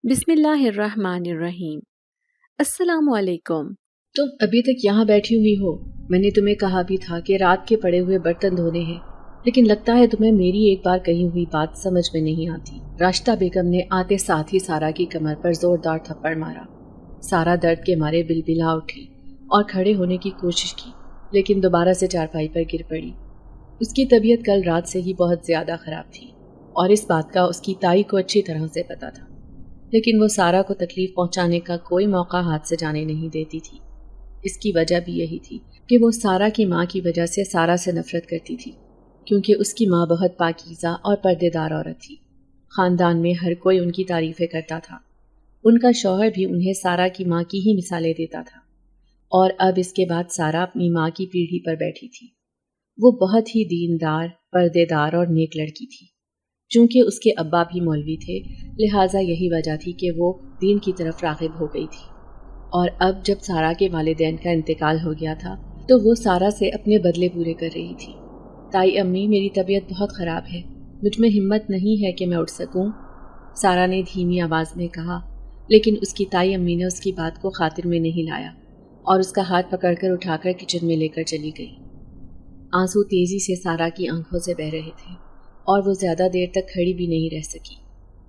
بسم اللہ الرحمن الرحیم۔ السلام علیکم۔ تم ابھی تک یہاں بیٹھی ہوئی ہو؟ میں نے تمہیں کہا بھی تھا کہ رات کے پڑے ہوئے برتن دھونے ہیں، لیکن لگتا ہے تمہیں میری ایک بار کہی ہوئی بات سمجھ میں نہیں آتی۔ راشدہ بیگم نے آتے ساتھ ہی سارا کی کمر پر زوردار تھپڑ مارا۔ سارا درد کے مارے بلبلا اٹھی اور کھڑے ہونے کی کوشش کی، لیکن دوبارہ سے چارپائی پر گر پڑی۔ اس کی طبیعت کل رات سے ہی بہت زیادہ خراب تھی اور اس بات کا اس کی تائی کو اچھی طرح سے پتا تھا، لیکن وہ سارا کو تکلیف پہنچانے کا کوئی موقع ہاتھ سے جانے نہیں دیتی تھی۔ اس کی وجہ بھی یہی تھی کہ وہ سارا کی ماں کی وجہ سے سارا سے نفرت کرتی تھی، کیونکہ اس کی ماں بہت پاکیزہ اور پردے دار عورت تھی۔ خاندان میں ہر کوئی ان کی تعریفیں کرتا تھا۔ ان کا شوہر بھی انہیں سارا کی ماں کی ہی مثالیں دیتا تھا، اور اب اس کے بعد سارا اپنی ماں کی پیڑھی پر بیٹھی تھی۔ وہ بہت ہی دیندار، پردے دار اور نیک لڑکی تھی۔ چونکہ اس کے ابا بھی مولوی تھے، لہٰذا یہی وجہ تھی کہ وہ دین کی طرف راغب ہو گئی تھی۔ اور اب جب سارا کے والدین کا انتقال ہو گیا تھا تو وہ سارا سے اپنے بدلے پورے کر رہی تھی۔ تائی امی، میری طبیعت بہت خراب ہے، مجھ میں ہمت نہیں ہے کہ میں اٹھ سکوں، سارا نے دھیمی آواز میں کہا، لیکن اس کی تائی امی نے اس کی بات کو خاطر میں نہیں لایا اور اس کا ہاتھ پکڑ کر اٹھا کر کچن میں لے کر چلی گئی۔ آنسو تیزی سے سارا کی آنکھوں سے بہہ رہے تھے اور وہ زیادہ دیر تک کھڑی بھی نہیں رہ سکی۔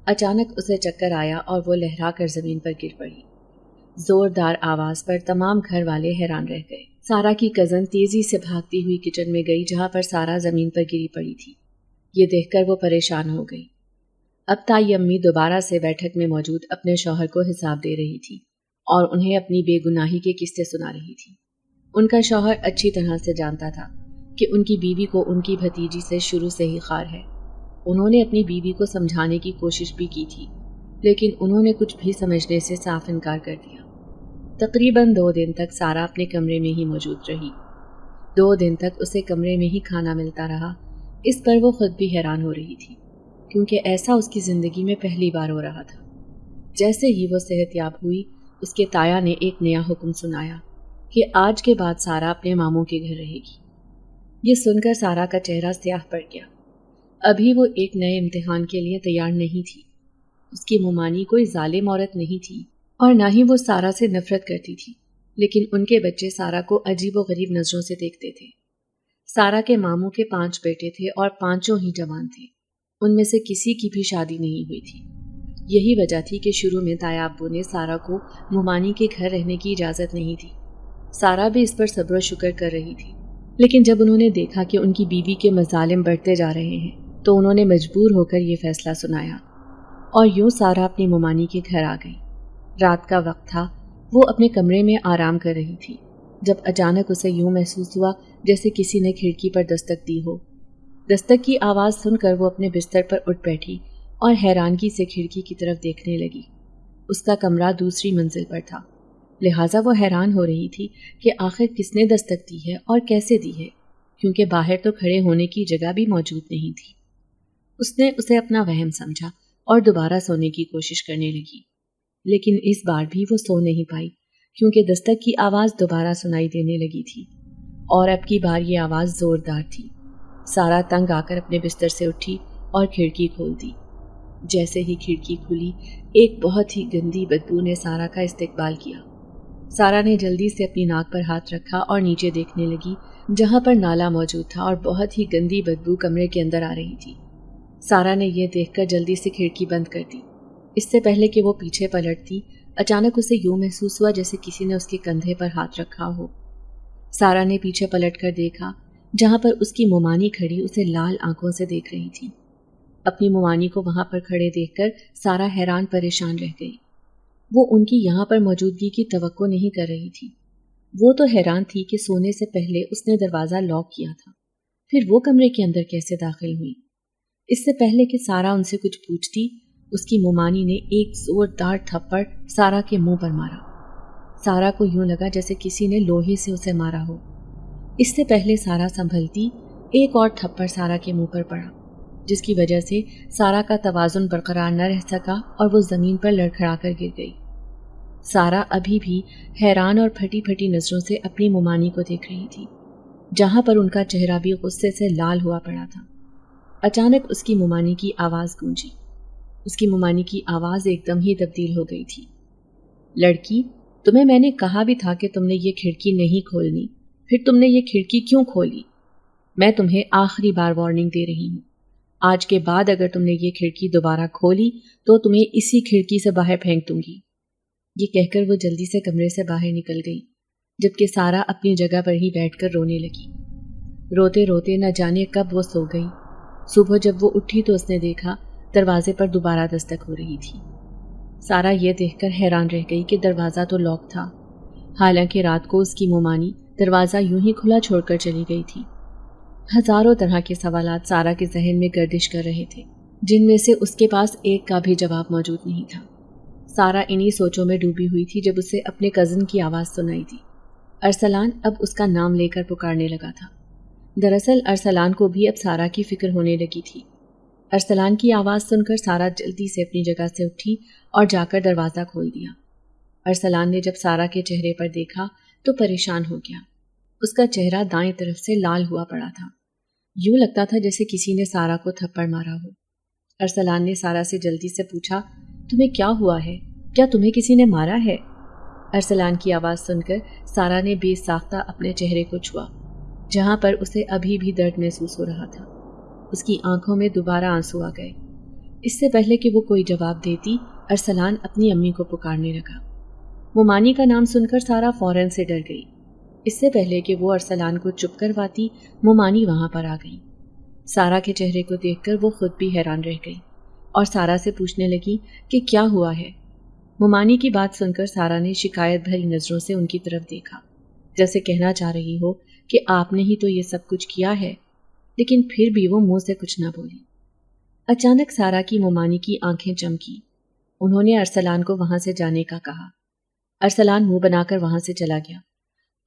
اچانک اسے چکر آیا اور وہ لہرا کر زمین پر گر پڑی۔ زوردار آواز پر تمام گھر والے حیران رہ گئے۔ سارا کی کزن تیزی سے بھاگتی ہوئی کچن میں گئی جہاں پر سارا زمین پر گری پڑی تھی۔ یہ دیکھ کر وہ پریشان ہو گئی۔ اب تائی امی دوبارہ سے بیٹھک میں موجود اپنے شوہر کو حساب دے رہی تھی اور انہیں اپنی بے گناہی کے قصے سنا رہی تھی۔ ان کا شوہر اچھی طرح سے جانتا تھا کہ ان کی بیوی کو ان کی بھتیجی سے شروع سے ہی خار ہے۔ انہوں نے اپنی بیوی کو سمجھانے کی کوشش بھی کی تھی، لیکن انہوں نے کچھ بھی سمجھنے سے صاف انکار کر دیا۔ تقریباً 2 دن تک سارا اپنے کمرے میں ہی موجود رہی۔ 2 دن تک اسے کمرے میں ہی کھانا ملتا رہا۔ اس پر وہ خود بھی حیران ہو رہی تھی، کیونکہ ایسا اس کی زندگی میں پہلی بار ہو رہا تھا۔ جیسے ہی وہ صحت یاب ہوئی، اس کے تایا نے ایک نیا حکم سنایا کہ آج کے بعد سارا اپنے ماموں کے گھر رہے گی۔ یہ سن کر سارا کا چہرہ سیاہ پڑ گیا۔ ابھی وہ ایک نئے امتحان کے لیے تیار نہیں تھی۔ اس کی مومانی کوئی ظالم عورت نہیں تھی اور نہ ہی وہ سارا سے نفرت کرتی تھی، لیکن ان کے بچے سارا کو عجیب و غریب نظروں سے دیکھتے تھے۔ سارا کے ماموں کے 5 بیٹے تھے اور 5 ہی جوان تھے۔ ان میں سے کسی کی بھی شادی نہیں ہوئی تھی۔ یہی وجہ تھی کہ شروع میں تایا ابو نے سارا کو مومانی کے گھر رہنے کی اجازت نہیں تھی۔ سارا بھی اس پر صبر و شکر کر رہی تھی، لیکن جب انہوں نے دیکھا کہ ان کی بیوی کے مظالم بڑھتے جا رہے ہیں تو انہوں نے مجبور ہو کر یہ فیصلہ سنایا، اور یوں سارا اپنی مومانی کے گھر آ گئی۔ رات کا وقت تھا، وہ اپنے کمرے میں آرام کر رہی تھی جب اچانک اسے یوں محسوس ہوا جیسے کسی نے کھڑکی پر دستک دی ہو۔ دستک کی آواز سن کر وہ اپنے بستر پر اٹھ بیٹھی اور حیرانگی سے کھڑکی کی طرف دیکھنے لگی۔ اس کا کمرہ دوسری منزل پر تھا، لہٰذا وہ حیران ہو رہی تھی کہ آخر کس نے دستک دی ہے اور کیسے دی ہے، کیونکہ باہر تو کھڑے ہونے کی جگہ بھی موجود نہیں تھی۔ اس نے اسے اپنا وہم سمجھا اور دوبارہ سونے کی کوشش کرنے لگی، لیکن اس بار بھی وہ سو نہیں پائی، کیونکہ دستک کی آواز دوبارہ سنائی دینے لگی تھی، اور اب کی بار یہ آواز زوردار تھی۔ سارا تنگ آ کر اپنے بستر سے اٹھی اور کھڑکی کھول دی۔ جیسے ہی کھڑکی کھلی، ایک بہت ہی گندی بدبو نے سارا کا استقبال کیا۔ سارا نے جلدی سے اپنی ناک پر ہاتھ رکھا اور نیچے دیکھنے لگی جہاں پر نالا موجود تھا، اور بہت ہی گندی بدبو کمرے کے اندر آ رہی تھی۔ سارا نے یہ دیکھ کر جلدی سے کھڑکی بند کر دی۔ اس سے پہلے کہ وہ پیچھے پلٹتی، اچانک اسے یوں محسوس ہوا جیسے کسی نے اس کے کندھے پر ہاتھ رکھا ہو۔ سارا نے پیچھے پلٹ کر دیکھا، جہاں پر اس کی مومانی کھڑی اسے لال آنکھوں سے دیکھ رہی تھی۔ اپنی مومانی کو وہاں پر کھڑے دیکھ کر سارا حیران پریشان رہ گئی۔ وہ ان کی یہاں پر موجودگی کی توقع نہیں کر رہی تھی۔ وہ تو حیران تھی کہ سونے سے پہلے اس نے دروازہ لاک کیا تھا، پھر وہ کمرے کے اندر کیسے داخل ہوئی۔ اس سے پہلے کہ سارا ان سے کچھ پوچھتی، اس کی مومانی نے ایک زوردار تھپڑ سارا کے منہ پر مارا۔ سارا کو یوں لگا جیسے کسی نے لوہے سے اسے مارا ہو۔ اس سے پہلے سارا سنبھلتی، ایک اور تھپڑ سارا کے منہ پر پڑا، جس کی وجہ سے سارا کا توازن برقرار نہ رہ سکا اور وہ زمین پر لڑکھڑا کر گر گئی۔ سارا ابھی بھی حیران اور پھٹی پھٹی نظروں سے اپنی مومانی کو دیکھ رہی تھی، جہاں پر ان کا چہرہ بھی غصے سے لال ہوا پڑا تھا۔ اچانک اس کی مومانی کی آواز گونجی، اس کی ممانی کی آواز ایک دم ہی تبدیل ہو گئی تھی۔ لڑکی، تمہیں میں نے کہا بھی تھا کہ تم نے یہ کھڑکی نہیں کھولنی، پھر تم نے یہ کھڑکی کیوں کھولی؟ میں تمہیں آخری بار وارننگ دے رہی ہوں، آج کے بعد اگر تم نے یہ کھڑکی دوبارہ کھولی تو تمہیں اسی کھڑکی سے باہر پھینک دوں گی۔ یہ کہہ کر وہ جلدی سے کمرے سے باہر نکل گئی، جبکہ سارا اپنی جگہ پر ہی بیٹھ کر رونے لگی۔ روتے روتے نہ جانے کب وہ سو گئی۔ صبح جب وہ اٹھی تو اس نے دیکھا دروازے پر دوبارہ دستک ہو رہی تھی۔ سارا یہ دیکھ کر حیران رہ گئی کہ دروازہ تو لاک تھا، حالانکہ رات کو اس کی ممانی دروازہ یوں ہی کھلا چھوڑ کر چلی گئی تھی۔ ہزاروں طرح کے سوالات سارا کے ذہن میں گردش کر رہے تھے، جن میں سے اس کے پاس ایک کا بھی جواب موجود نہیں تھا۔ سارا انہی سوچوں میں ڈوبی ہوئی تھی جب اسے اپنے کزن کی آواز سنائی دی۔ ارسلان اب اس کا نام لے کر پکارنے لگا تھا۔ دراصل ارسلان کو بھی اب سارا کی فکر ہونے لگی تھی۔ ارسلان کی آواز سن کر سارا جلدی سے اپنی جگہ سے اٹھی اور جا کر دروازہ کھول دیا۔ ارسلان نے جب سارا کے چہرے پر دیکھا تو پریشان ہو گیا۔ اس کا چہرہ دائیں طرف سے لال ہوا پڑا تھا، یوں لگتا تھا جیسے کسی نے سارا کو تھپڑ مارا ہو۔ ارسلان نے سارا سے جلدی سے پوچھا، تمہیں کیا ہوا ہے؟ کیا تمہیں کسی نے مارا ہے؟ ارسلان کی آواز سن کر سارا نے بے ساختہ اپنے چہرے کو چھوا، جہاں پر اسے ابھی بھی درد محسوس ہو رہا تھا۔ اس کی آنکھوں میں دوبارہ آنسو آ گئے۔ اس سے پہلے کہ وہ کوئی جواب دیتی، ارسلان اپنی امی کو پکارنے لگا۔ ممانی کا نام سن کر سارا فوراً سے ڈر گئی۔ اس سے پہلے کہ وہ ارسلان کو چپ کرواتی، ممانی وہاں پر آ گئی۔ سارا کے چہرے کو دیکھ کر وہ خود بھی حیران رہ گئی اور سارا سے پوچھنے لگی کہ کیا ہوا ہے۔ ممانی کی بات سن کر سارا نے شکایت بھری نظروں سے ان کی طرف دیکھا، جیسے کہنا چاہ رہی ہو کہ آپ نے ہی تو یہ سب کچھ کیا ہے، لیکن پھر بھی وہ منہ سے کچھ نہ بولی۔ اچانک سارا کی ممانی کی آنکھیں چمکی۔ انہوں نے ارسلان کو وہاں سے جانے کا کہا۔ ارسلان منہ بنا کر وہاں سے چلا گیا۔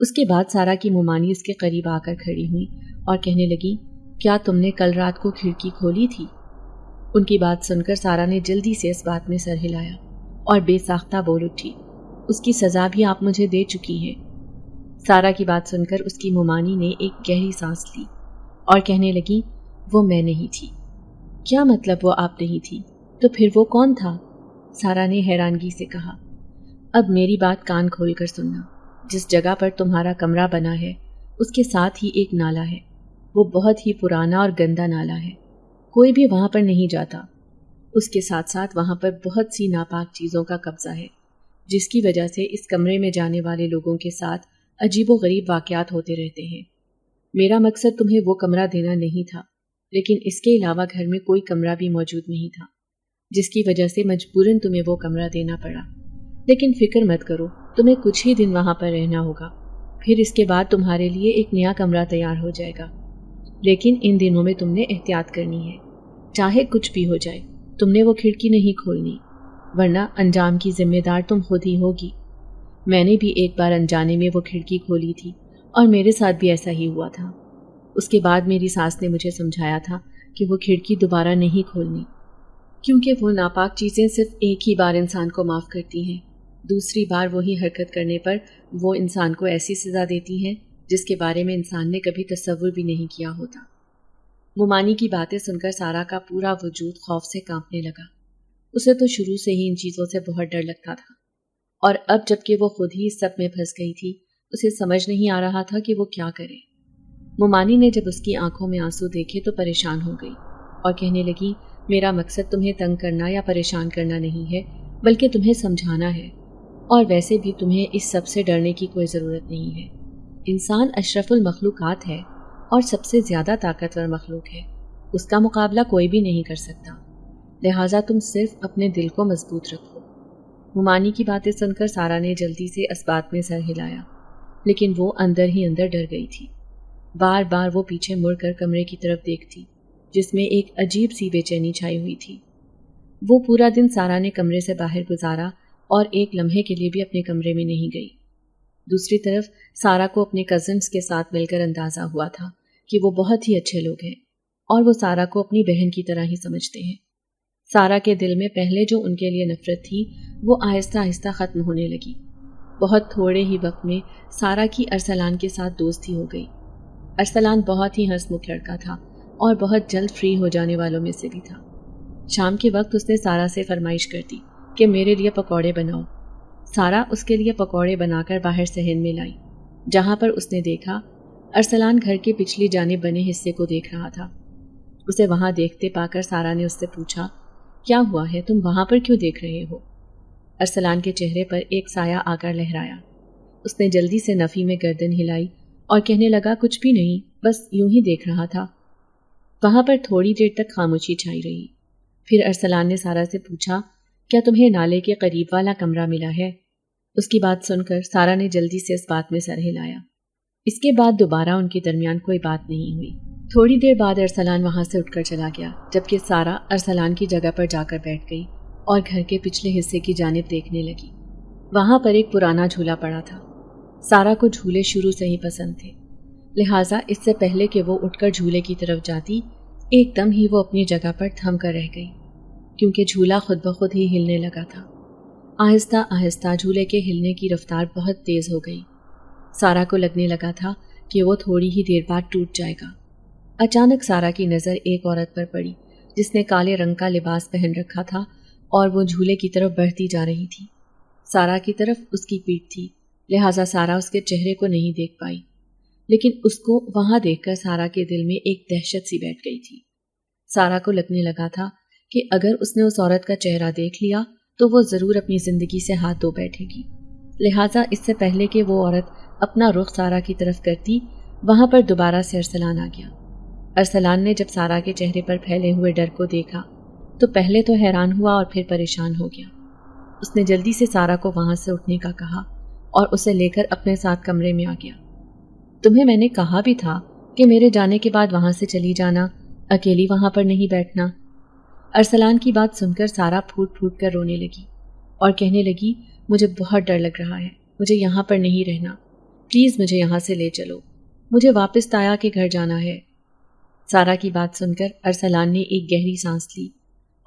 اس کے بعد سارا کی ممانی اس کے قریب آ کر کھڑی ہوئی اور کہنے لگی، کیا تم نے کل رات کو کھڑکی کھولی تھی؟ ان کی بات سن کر سارا نے جلدی سے اس بات میں سر ہلایا اور بے ساختہ بول اٹھی، اس کی سزا بھی آپ مجھے دے چکی ہے۔ سارا کی بات سن کر اس کی ممانی نے ایک گہری سانس لی اور کہنے لگی، وہ میں نہیں تھی۔ کیا مطلب وہ آپ نہیں تھی؟ تو پھر وہ کون تھا؟ سارا نے حیرانگی سے کہا۔ اب میری بات کان کھول کر سننا، جس جگہ پر تمہارا کمرہ بنا ہے اس کے ساتھ ہی ایک نالا ہے، وہ بہت ہی پرانا اور گندا نالا ہے، کوئی بھی وہاں پر نہیں جاتا۔ اس کے ساتھ ساتھ وہاں پر بہت سی ناپاک چیزوں کا قبضہ ہے، جس کی وجہ سے اس کمرے میں جانے والے لوگوں کے ساتھ عجیب و غریب واقعات ہوتے رہتے ہیں۔ میرا مقصد تمہیں وہ کمرہ دینا نہیں تھا، لیکن اس کے علاوہ گھر میں کوئی کمرہ بھی موجود نہیں تھا، جس کی وجہ سے مجبوراً تمہیں وہ کمرہ دینا پڑا۔ لیکن فکر مت کرو، تمہیں کچھ ہی دن وہاں پر رہنا ہوگا، پھر اس کے بعد تمہارے لیے ایک نیا کمرہ تیار ہو جائے گا۔ لیکن ان دنوں میں تم نے احتیاط کرنی ہے، چاہے کچھ بھی ہو جائے تم نے وہ کھڑکی نہیں کھولنی، ورنہ انجام کی ذمہ دار تم خود ہی ہوگی۔ میں نے بھی ایک بار انجانے میں وہ کھڑکی کھولی تھی اور میرے ساتھ بھی ایسا ہی ہوا تھا۔ اس کے بعد میری ساس نے مجھے سمجھایا تھا کہ وہ کھڑکی دوبارہ نہیں کھولنی، کیونکہ وہ ناپاک چیزیں صرف ایک ہی بار انسان کو معاف کرتی ہیں، دوسری بار وہی حرکت کرنے پر وہ انسان کو ایسی سزا دیتی ہیں جس کے بارے میں انسان نے کبھی تصور بھی نہیں کیا ہوتا۔ ممانی کی باتیں سن کر سارا کا پورا وجود خوف سے کانپنے لگا۔ اسے تو شروع سے ہی ان چیزوں سے بہت ڈر لگتا تھا، اور اب جب کہ وہ خود ہی اس سب میں پھنس گئی تھی، اسے سمجھ نہیں آ رہا تھا کہ وہ کیا کرے۔ ممانی نے جب اس کی آنکھوں میں آنسو دیکھے تو پریشان ہو گئی اور کہنے لگی، میرا مقصد تمہیں تنگ کرنا یا پریشان کرنا نہیں ہے، بلکہ تمہیں سمجھانا ہے، اور ویسے بھی تمہیں اس سب سے ڈرنے کی کوئی ضرورت نہیں ہے۔ انسان اشرف المخلوقات ہے اور سب سے زیادہ طاقتور مخلوق ہے، اس کا مقابلہ کوئی بھی نہیں کر سکتا، لہٰذا تم صرف اپنے دل کو مضبوط رکھو۔ ممانی کی باتیں سن کر سارا نے جلدی سے اس بات میں سر ہلایا، لیکن وہ اندر ہی اندر ڈر گئی تھی۔ بار بار وہ پیچھے مڑ کر کمرے کی طرف دیکھتی، جس میں ایک عجیب سی بے چینی چھائی ہوئی تھی۔ وہ پورا دن سارا نے کمرے سے باہر گزارا اور ایک لمحے کے لیے بھی اپنے کمرے میں نہیں گئی۔ دوسری طرف سارا کو اپنے کزنز کے ساتھ مل کر اندازہ ہوا تھا کہ وہ بہت ہی اچھے لوگ ہیں اور وہ سارا کو اپنی بہن کی طرح ہی سمجھتے ہیں۔ سارا کے دل میں پہلے جو ان کے لیے نفرت تھی وہ آہستہ آہستہ ختم ہونے لگی۔ بہت تھوڑے ہی وقت میں سارا کی ارسلان کے ساتھ دوستی ہو گئی۔ ارسلان بہت ہی ہنس مکھ لڑکا تھا اور بہت جلد فری ہو جانے والوں میں سے بھی تھا۔ شام کے وقت اس نے سارا سے فرمائش کر دی کہ میرے لیے پکوڑے بناؤ۔ سارا اس کے لیے پکوڑے بنا کر باہر صحن میں لائی، جہاں پر اس نے دیکھا ارسلان گھر کے پچھلی جانب بنے حصے کو دیکھ رہا تھا۔ اسے وہاں دیکھتے پا کر سارا نے اس سے پوچھا، کیا ہوا ہے، تم وہاں پر کیوں دیکھ رہے ہو؟ ارسلان کے چہرے پر ایک سایہ آ کر لہرایا۔ اس نے جلدی سے نفی میں گردن ہلائی اور کہنے لگا، کچھ بھی نہیں، بس یوں ہی دیکھ رہا تھا۔ وہاں پر تھوڑی دیر تک خاموشی چھائی رہی۔ پھر ارسلان نے سارا سے پوچھا، کیا تمہیں نالے کے قریب والا کمرہ ملا ہے؟ اس کی بات سن کر سارا نے جلدی سے اس بات میں سر ہلایا۔ اس کے بعد دوبارہ ان کے درمیان کوئی بات نہیں ہوئی۔ تھوڑی دیر بعد ارسلان وہاں سے اٹھ کر چلا گیا، جبکہ سارا ارسلان کی جگہ پر جا کر بیٹھ گئی اور گھر کے پچھلے حصے کی جانب دیکھنے لگی۔ وہاں پر ایک پرانا جھولا پڑا تھا۔ سارا کو جھولے شروع سے ہی پسند تھے، لہٰذا اس سے پہلے کہ وہ اٹھ کر جھولے کی طرف جاتی، ایک دم ہی وہ اپنی جگہ پر تھم کر رہ گئی، کیونکہ جھولا خود بخود ہی ہلنے لگا تھا۔ آہستہ آہستہ جھولے کے ہلنے کی رفتار بہت تیز ہو گئی۔ سارا کو لگنے لگا تھا کہ وہ تھوڑی ہی دیر بعد ٹوٹ جائے گا۔ اچانک سارا کی نظر ایک عورت پر پڑی جس نے کالے رنگ کا لباس پہن رکھا تھا اور وہ جھولے کی طرف بڑھتی جا رہی تھی۔ سارا کی طرف اس کی پیٹھ تھی، لہٰذا سارا اس کے چہرے کو نہیں دیکھ پائی، لیکن اس کو وہاں دیکھ کر سارا کے دل میں ایک دہشت سی بیٹھ گئی تھی۔ سارا کو لگنے لگا تھا کہ اگر اس نے اس عورت کا چہرہ دیکھ لیا تو وہ ضرور اپنی زندگی سے ہاتھ دھو بیٹھے گی، لہٰذا اس سے پہلے کہ وہ عورت اپنا رخ سارا کی طرف کرتی، وہاں پر دوبارہ سے ارسلان آ گیا۔ ارسلان نے جب سارا کے چہرے پر پھیلے ہوئے ڈر کو دیکھا تو پہلے تو حیران ہوا اور پھر پریشان ہو گیا۔ اس نے جلدی سے سارا کو وہاں سے اٹھنے کا کہا اور اسے لے کر اپنے ساتھ کمرے میں آ گیا۔ تمہیں میں نے کہا بھی تھا کہ میرے جانے کے بعد وہاں سے چلی جانا، اکیلی وہاں پر نہیں بیٹھنا۔ ارسلان کی بات سن کر سارا پھوٹ پھوٹ کر رونے لگی اور کہنے لگی، مجھے بہت ڈر لگ رہا ہے، مجھے یہاں پر نہیں رہنا، پلیز مجھے یہاں سے لے چلو، مجھے واپس تایا کے گھر جانا ہے۔ سارا کی بات سن کر ارسلان نے ایک گہری سانس لی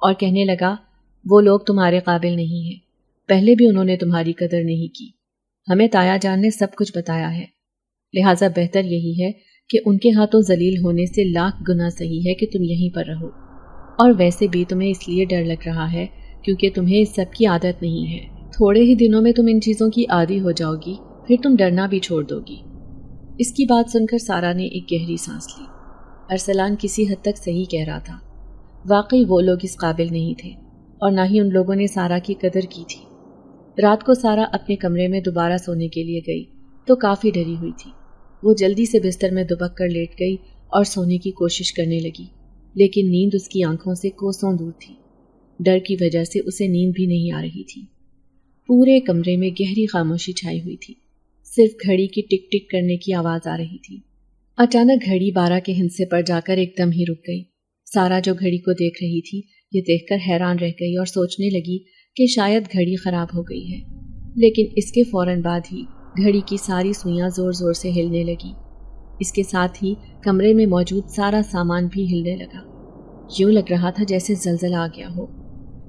اور کہنے لگا، وہ لوگ تمہارے قابل نہیں ہیں، پہلے بھی انہوں نے تمہاری قدر نہیں کی، ہمیں تایا جان نے سب کچھ بتایا ہے، لہٰذا بہتر یہی ہے کہ ان کے ہاتھوں ذلیل ہونے سے لاکھ گنا صحیح ہے کہ تم یہیں پر رہو، اور ویسے بھی تمہیں اس لیے ڈر لگ رہا ہے کیونکہ تمہیں اس سب کی عادت نہیں ہے، تھوڑے ہی دنوں میں تم ان چیزوں کی عادی ہو جاؤ گی، پھر تم ڈرنا بھی چھوڑ دو گی۔ اس کی بات سن کر سارا نے ایک گہری سانس لی۔ ارسلان کسی حد تک صحیح کہہ رہا تھا، واقعی وہ لوگ اس قابل نہیں تھے اور نہ ہی ان لوگوں نے سارا کی قدر کی تھی۔ رات کو سارا اپنے کمرے میں دوبارہ سونے کے لیے گئی تو کافی ڈری ہوئی تھی۔ وہ جلدی سے بستر میں دبک کر لیٹ گئی اور سونے کی کوشش کرنے لگی، لیکن نیند اس کی آنکھوں سے کوسوں دور تھی۔ ڈر کی وجہ سے اسے نیند بھی نہیں آ رہی تھی۔ پورے کمرے میں گہری خاموشی چھائی ہوئی تھی، صرف گھڑی کی ٹک ٹک کرنے کی آواز آ رہی تھی۔ اچانک گھڑی 12 کے ہندسے پر جا کر ایک دم ہی رک گئی۔ سارا جو گھڑی کو دیکھ رہی تھی، یہ دیکھ کر حیران رہ گئی اور سوچنے لگی کہ شاید گھڑی خراب ہو گئی ہے، لیکن اس کے فوراً بعد ہی گھڑی کی ساری سوئیاں زور زور سے ہلنے لگی۔ اس کے ساتھ ہی کمرے میں موجود سارا سامان بھی ہلنے لگا، یوں لگ رہا تھا جیسے زلزلہ آ گیا ہو۔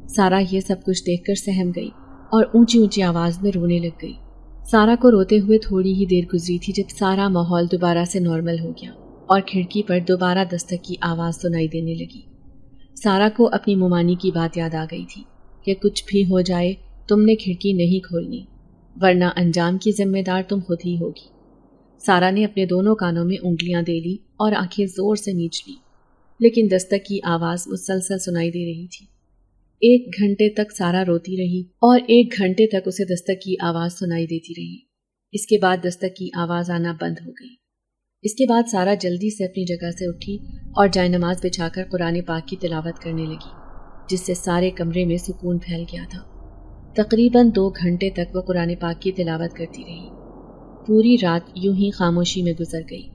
سارا یہ سب کچھ دیکھ کر سہم گئی اور اونچی اونچی آواز میں رونے لگ گئی۔ سارا کو روتے ہوئے تھوڑی ہی دیر گزری تھی جب سارا ماحول دوبارہ سے نارمل ہو گیا اور کھڑکی پر دوبارہ دستک کی آواز سنائی دینے لگی۔ سارا کو اپنی ممانی کی بات یاد آ گئی تھی کہ کچھ بھی ہو جائے تم نے کھڑکی نہیں کھولنی، ورنہ انجام کی ذمہ دار تم خود ہی ہوگی۔ سارا نے اپنے دونوں کانوں میں انگلیاں دے لی اور آنکھیں زور سے میچ لی، لیکن دستک کی آواز مسلسل سنائی دے رہی تھی۔ 1 گھنٹے تک سارا روتی رہی اور 1 گھنٹے تک اسے دستک کی آواز سنائی دیتی رہی۔ اس کے بعد دستک کی آواز آنا بند ہو گئی۔ اس کے بعد سارا جلدی سے اپنی جگہ سے اٹھی اور جائے نماز بچھا کر قرآن پاک کی تلاوت کرنے لگی، جس سے سارے کمرے میں سکون پھیل گیا تھا۔ تقریباً 2 گھنٹے تک وہ قرآن پاک کی تلاوت کرتی رہی۔ پوری رات یوں ہی خاموشی میں گزر گئی۔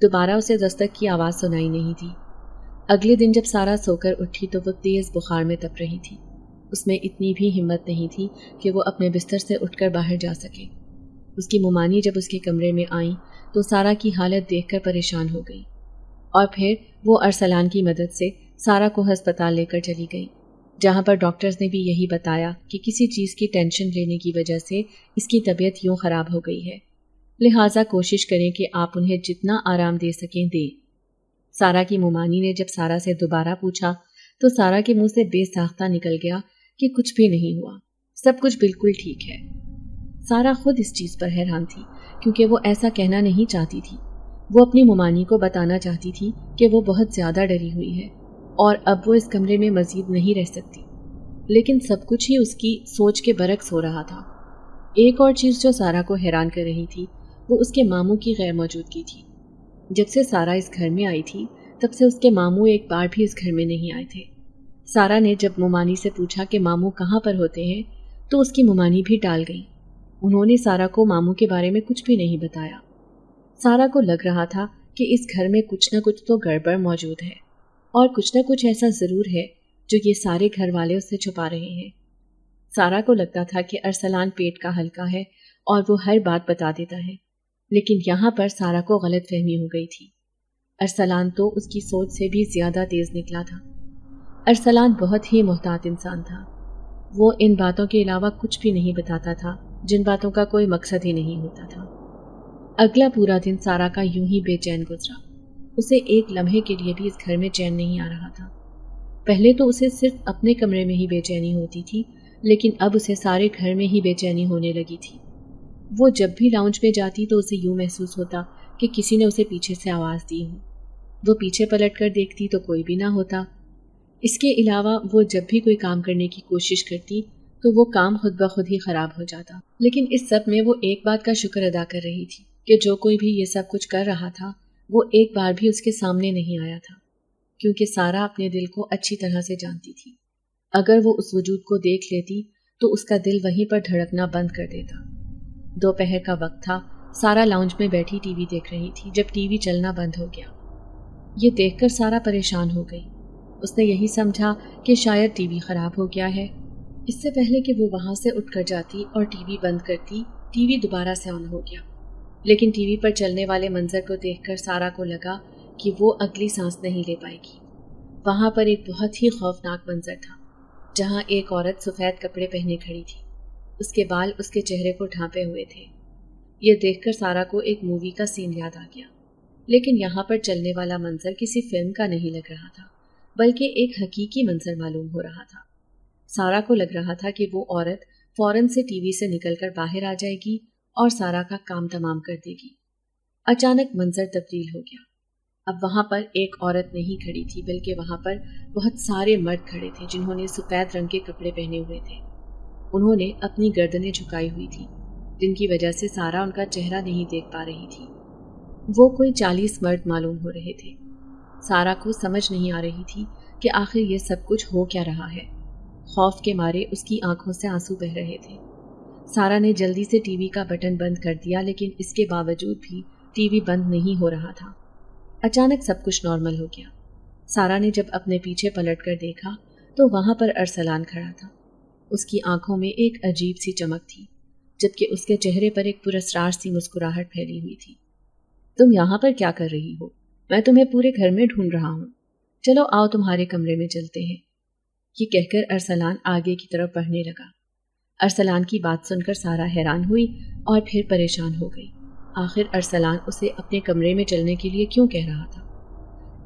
دوبارہ اسے دستک کی آواز سنائی نہیں دی۔ اگلے دن جب سارا سو کر اٹھی تو وہ تیز بخار میں تپ رہی تھی۔ اس میں اتنی بھی ہمت نہیں تھی کہ وہ اپنے بستر سے اٹھ کر باہر جا سکے۔ اس کی ممانی جب اس کے کمرے میں آئیں تو سارا کی حالت دیکھ کر پریشان ہو گئی، اور پھر وہ ارسلان کی مدد سے سارا کو ہسپتال لے کر چلی گئی، جہاں پر ڈاکٹرز نے بھی یہی بتایا کہ کسی چیز کی ٹینشن لینے کی وجہ سے اس کی طبیعت یوں خراب ہو گئی ہے، لہٰذا کوشش کریں کہ آپ انہیں جتنا آرام دے سکیں دیں۔ سارا کی ممانی نے جب سارا سے دوبارہ پوچھا تو سارا کے منہ سے بے ساختہ نکل گیا کہ کچھ بھی نہیں ہوا، سب کچھ بالکل ٹھیک ہے۔ سارا خود اس چیز پر حیران تھی کیونکہ وہ ایسا کہنا نہیں چاہتی تھی۔ وہ اپنی ممانی کو بتانا چاہتی تھی کہ وہ بہت زیادہ ڈری ہوئی ہے اور اب وہ اس کمرے میں مزید نہیں رہ سکتی، لیکن سب کچھ ہی اس کی سوچ کے برعکس ہو رہا تھا۔ ایک اور چیز جو سارا کو حیران کر رہی تھی وہ اس کے ماموں کی غیر موجودگی تھی۔ جب سے سارا اس گھر میں آئی تھی تب سے اس کے ماموں ایک بار بھی اس گھر میں نہیں آئے تھے۔ سارا نے جب ممانی سے پوچھا کہ ماموں کہاں پر ہوتے ہیں تو اس کی ممانی بھی ٹال گئی۔ انہوں نے سارا کو ماموں کے بارے میں کچھ بھی نہیں بتایا۔ سارا کو لگ رہا تھا کہ اس گھر میں کچھ نہ کچھ تو گڑبڑ موجود ہے اور کچھ نہ کچھ ایسا ضرور ہے جو یہ سارے گھر والے اس سے چھپا رہے ہیں۔ سارا کو لگتا تھا کہ ارسلان پیٹ کا ہلکا ہے اور وہ ہر بات بتا دیتا ہے، لیکن یہاں پر سارا کو غلط فہمی ہو گئی تھی۔ ارسلان تو اس کی سوچ سے بھی زیادہ تیز نکلا تھا۔ ارسلان بہت ہی محتاط انسان تھا۔ وہ ان باتوں کے علاوہ کچھ بھی نہیں بتاتا تھا جن باتوں کا کوئی مقصد ہی نہیں ہوتا تھا۔ اگلا پورا دن سارا کا یوں ہی بے چین گزرا۔ اسے ایک لمحے کے لیے بھی اس گھر میں چین نہیں آ رہا تھا۔ پہلے تو اسے صرف اپنے کمرے میں ہی بے چینی ہوتی تھی، لیکن اب اسے سارے گھر میں ہی بے چینی ہونے لگی تھی۔ وہ جب بھی لاؤنج میں جاتی تو اسے یوں محسوس ہوتا کہ کسی نے اسے پیچھے سے آواز دی ہو۔ وہ پیچھے پلٹ کر دیکھتی تو کوئی بھی نہ ہوتا۔ اس کے علاوہ وہ جب بھی کوئی کام کرنے کی کوشش کرتی تو وہ کام خود بخود ہی خراب ہو جاتا۔ لیکن اس سب میں وہ ایک بات کا شکر ادا کر رہی تھی کہ جو کوئی بھی یہ سب کچھ کر رہا تھا وہ ایک بار بھی اس کے سامنے نہیں آیا تھا، کیونکہ سارا اپنے دل کو اچھی طرح سے جانتی تھی۔ اگر وہ اس وجود کو دیکھ لیتی تو اس کا دل وہیں پر دھڑکنا بند کر دیتا۔ دوپہر کا وقت تھا۔ سارا لاؤنج میں بیٹھی ٹی وی دیکھ رہی تھی جب ٹی وی چلنا بند ہو گیا۔ یہ دیکھ کر سارا پریشان ہو گئی۔ اس نے یہی سمجھا کہ شاید ٹی وی خراب ہو گیا ہے۔ اس سے پہلے کہ وہ وہاں سے اٹھ کر جاتی اور ٹی وی بند کرتی، ٹی وی دوبارہ سے آن ہو گیا۔ لیکن ٹی وی پر چلنے والے منظر کو دیکھ کر سارا کو لگا کہ وہ اگلی سانس نہیں لے پائے گی۔ وہاں پر ایک بہت ہی خوفناک منظر تھا، جہاں ایک عورت سفید کپڑے پہنے کھڑی تھی۔ اس کے بال اس کے چہرے کو ڈھانپے ہوئے تھے۔ یہ دیکھ کر سارا کو ایک مووی کا سین یاد آ گیا، لیکن یہاں پر چلنے والا منظر کسی فلم کا نہیں لگ رہا تھا، بلکہ ایک حقیقی منظر معلوم ہو رہا تھا۔ سارا کو لگ رہا تھا کہ وہ عورت فوراً سے ٹی وی سے نکل کر باہر آ جائے گی اور سارا کا کام تمام کر دے گی۔ اچانک منظر تبدیل ہو گیا۔ اب وہاں پر ایک عورت نہیں کھڑی تھی، بلکہ وہاں پر بہت سارے مرد کھڑے تھے جنہوں نے سفید رنگ کے کپڑے پہنے ہوئے تھے۔ انہوں نے اپنی گردنیں جھکائی ہوئی تھی، جن کی وجہ سے سارا ان کا چہرہ نہیں دیکھ پا رہی تھی۔ وہ کوئی 40 مرد معلوم ہو رہے تھے۔ سارا کو سمجھ نہیں آ رہی تھی کہ آخر یہ سب کچھ ہو کیا رہا ہے۔ خوف کے مارے اس کی آنکھوں سے آنسو بہہ رہے تھے۔ سارا نے جلدی سے ٹی وی کا بٹن بند کر دیا، لیکن اس کے باوجود بھی ٹی وی بند نہیں ہو رہا تھا۔ اچانک سب کچھ نارمل ہو گیا۔ سارا نے جب اپنے پیچھے پلٹ کر دیکھا تو وہاں پر ارسلان کھڑا تھا۔ اس کی آنکھوں میں ایک عجیب سی چمک تھی، جبکہ اس کے چہرے پر ایک پراسرار سی مسکراہٹ پھیلی ہوئی تھی۔ تم یہاں پر کیا کر رہی ہو؟ میں تمہیں پورے گھر میں ڈھونڈ رہا ہوں۔ چلو آؤ تمہارے کمرے میں چلتے ہیں۔ یہ کہہ کر ارسلان آگے کی طرف بڑھنے لگا۔ ارسلان کی بات سن کر سارا حیران ہوئی اور پھر پریشان ہو گئی۔ آخر ارسلان اسے اپنے کمرے میں چلنے کے لیے کیوں کہہ رہا تھا؟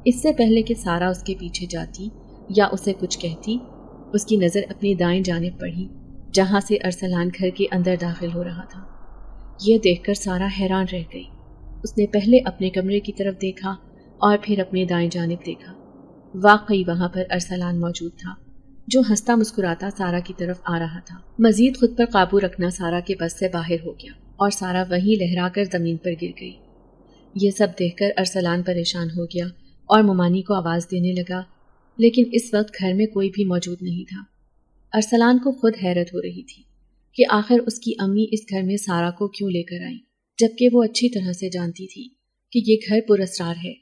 اس سے پہلے کہ سارا اس کے پیچھے جاتی یا اسے کچھ کہتی، اس کی نظر اپنی دائیں جانب پڑی جہاں سے ارسلان گھر کے اندر داخل ہو رہا تھا۔ یہ دیکھ کر سارا حیران رہ گئی۔ اس نے پہلے اپنے کمرے کی طرف دیکھا اور پھر اپنے دائیں جانب دیکھا۔ واقعی وہاں پر ارسلان موجود تھا، جو ہنستا مسکراتا سارا کی طرف آ رہا تھا۔ مزید خود پر قابو رکھنا سارا کے بس سے باہر ہو گیا اور سارا وہیں لہرا کر زمین پر گر گئی۔ یہ سب دیکھ کر ارسلان پریشان ہو گیا اور ممانی کو آواز دینے لگا، لیکن اس وقت گھر میں کوئی بھی موجود نہیں تھا۔ ارسلان کو خود حیرت ہو رہی تھی کہ آخر اس کی امی اس گھر میں سارا کو کیوں لے کر آئیں، جبکہ وہ اچھی طرح سے جانتی تھی کہ یہ گھر پراسرار ہے۔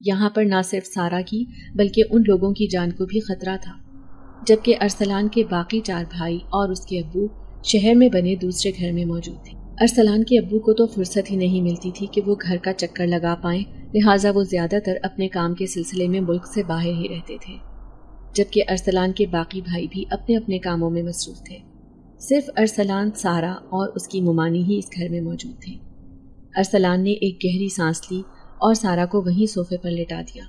یہاں پر نہ صرف سارا کی بلکہ ان لوگوں کی جان کو بھی خطرہ تھا، جبکہ ارسلان کے باقی 4 بھائی اور اس کے ابو شہر میں بنے دوسرے گھر میں موجود تھے۔ ارسلان کے ابو کو تو فرصت ہی نہیں ملتی تھی کہ وہ گھر کا چکر لگا پائیں، لہٰذا وہ زیادہ تر اپنے کام کے سلسلے میں ملک سے باہر ہی رہتے تھے، جبکہ ارسلان کے باقی بھائی بھی اپنے اپنے کاموں میں مصروف تھے۔ صرف ارسلان، سارا اور اس کی ممانی ہی اس گھر میں موجود تھے۔ ارسلان نے ایک گہری سانس لی اور سارا کو وہیں صوفے پر لٹا دیا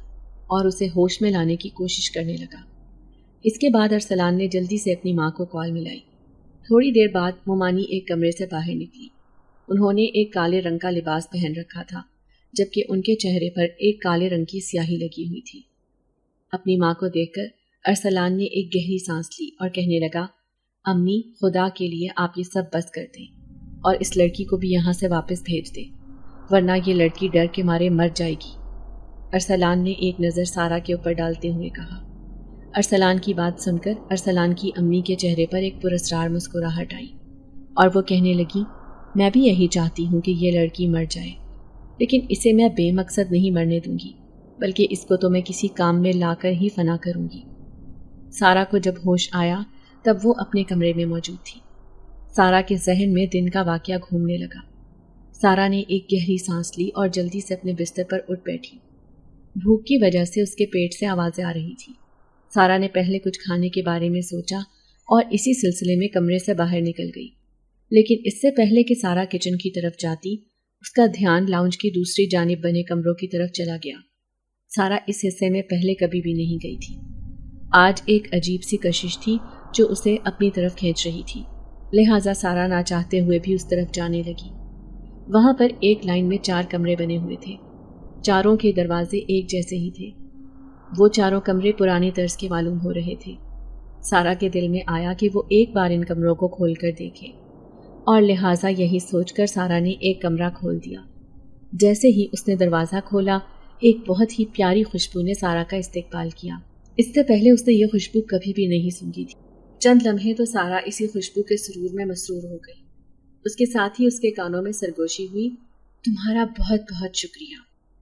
اور اسے ہوش میں لانے کی کوشش کرنے لگا۔ اس کے بعد ارسلان نے جلدی سے اپنی ماں کو کال ملائی۔ تھوڑی دیر بعد مومانی ایک کمرے سے باہر نکلی۔ انہوں نے ایک کالے رنگ کا لباس پہن رکھا تھا، جبکہ ان کے چہرے پر ایک کالے رنگ کی سیاہی لگی ہوئی تھی۔ اپنی ماں کو دیکھ کر ارسلان نے ایک گہری سانس لی اور کہنے لگا، امی خدا کے لیے آپ یہ سب بس کر دیں اور اس لڑکی کو بھی یہاں سے واپس بھیج دیں، ورنہ یہ لڑکی ڈر کے مارے مر جائے گی۔ ارسلان نے ایک نظر سارا کے اوپر ڈالتے ہوئے کہا۔ ارسلان کی بات سن کر ارسلان کی امی کے چہرے پر ایک پراسرار مسکراہٹ آئی اور وہ کہنے لگی، میں بھی یہی چاہتی ہوں کہ یہ لڑکی مر جائے، لیکن اسے میں بے مقصد نہیں مرنے دوں گی، بلکہ اس کو تو میں کسی کام میں لا کر ہی فنا کروں گی۔ سارا کو جب ہوش آیا تب وہ اپنے کمرے میں موجود تھی۔ سارا کے ذہن میں دن کا واقعہ گھومنے لگا۔ سارا نے ایک گہری سانس لی اور جلدی سے اپنے بستر پر اٹھ بیٹھی۔ بھوک کی وجہ سے اس کے پیٹ سے آوازیں آ رہی تھی۔ سارا نے پہلے کچھ کھانے کے بارے میں سوچا اور اسی سلسلے میں کمرے سے باہر نکل گئی، لیکن اس سے پہلے کہ سارا کچن کی طرف جاتی، اس کا دھیان لاؤنج کی دوسری جانب بنے کمروں کی طرف چلا گیا۔ سارا اس حصے میں پہلے کبھی بھی نہیں گئی تھی۔ آج ایک عجیب سی کشش تھی جو اسے اپنی طرف کھینچ رہی تھی، لہٰذا سارا نہ چاہتے ہوئے بھی اس طرف جانے لگی۔ وہاں پر ایک لائن میں 4 کمرے بنے ہوئے تھے، چاروں کے دروازے ایک جیسے ہی تھے۔ وہ چاروں کمرے پرانے طرز کے معلوم ہو رہے تھے۔ سارا کے دل میں آیا کہ وہ ایک بار ان کمروں کو کھول کر دیکھے، اور لہٰذا یہی سوچ کر سارا نے ایک کمرہ کھول دیا۔ جیسے ہی اس نے دروازہ کھولا، ایک بہت ہی پیاری خوشبو نے سارا کا استقبال کیا۔ اس سے پہلے اس نے یہ خوشبو کبھی بھی نہیں سونگھی تھی۔ چند لمحے تو سارا اسی خوشبو کے سرور میں مسرور ہو گئی۔ اس کے ساتھ ہی اس کے کانوں میں سرگوشی ہوئی، تمہارا بہت بہت شکریہ۔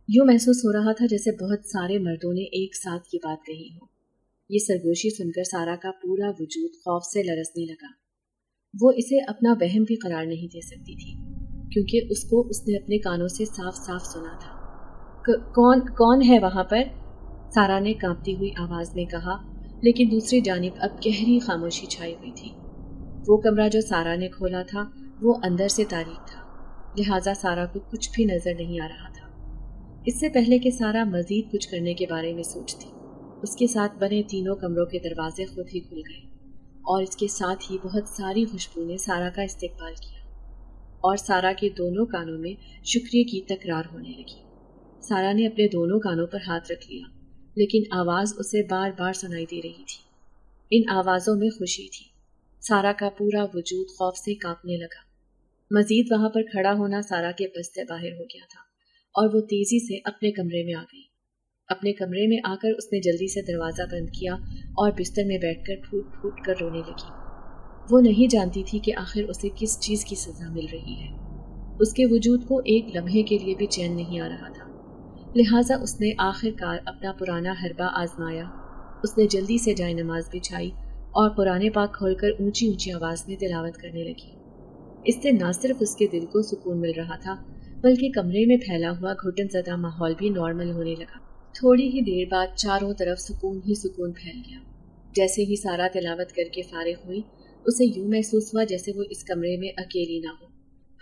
یوں محسوس ہو رہا تھا جیسے بہت سارے مردوں نے ایک ساتھ یہ بات کہی ہو۔ یہ سرگوشی سن کر سارا کا پورا وجود خوف سے لرزنے لگا۔ وہ اسے اپنا وہم بھی قرار نہیں دے سکتی تھی، کیونکہ اس نے اپنے کانوں سے صاف صاف سنا تھا۔ کون ہے وہاں پر؟ سارا نے کانپتی ہوئی آواز میں کہا، لیکن دوسری جانب اب گہری خاموشی چھائی ہوئی تھی۔ وہ کمرہ جو سارا نے کھولا تھا وہ اندر سے تاریک تھا، لہٰذا سارا کو کچھ بھی نظر نہیں آ رہا تھا۔ اس سے پہلے کہ سارا مزید کچھ کرنے کے بارے میں سوچتی، اس کے ساتھ بنے تینوں کمروں کے دروازے خود ہی کھل گئے، اور اس کے ساتھ ہی بہت ساری خوشبو نے سارا کا استقبال کیا، اور سارا کے دونوں کانوں میں شکریہ کی تکرار ہونے لگی۔ سارا نے اپنے دونوں کانوں پر ہاتھ رکھ لیا، لیکن آواز اسے بار بار سنائی دے رہی تھی۔ ان آوازوں میں خوشی تھی۔ سارا کا پورا وجود خوف سے کانپنے لگا۔ مزید وہاں پر کھڑا ہونا سارا کے بس سے باہر ہو گیا تھا، اور وہ تیزی سے اپنے کمرے میں آ گئی۔ اپنے کمرے میں آ کر اس نے جلدی سے دروازہ بند کیا اور بستر میں بیٹھ کر پھوٹ پھوٹ کر رونے لگی۔ وہ نہیں جانتی تھی کہ آخر اسے کس چیز کی سزا مل رہی ہے۔ اس کے وجود کو ایک لمحے کے لیے بھی چین نہیں آ رہا تھا، لہٰذا اس نے آخر کار اپنا پرانا حربہ آزمایا۔ اس نے جلدی سے جائے نماز بچھائی اور قرآن پاک کھول کر اونچی اونچی آواز میں تلاوت کرنے لگی۔ اس سے نہ صرف اس کے دل کو سکون مل رہا تھا، بلکہ کمرے میں پھیلا ہوا گھٹن زدہ ماحول بھی نارمل ہونے لگا۔ تھوڑی ہی دیر بعد چاروں طرف سکون ہی سکون پھیل گیا۔ جیسے ہی سارا تلاوت کر کے فارغ ہوئی، اسے یوں محسوس ہوا جیسے وہ اس کمرے میں اکیلی نہ ہو،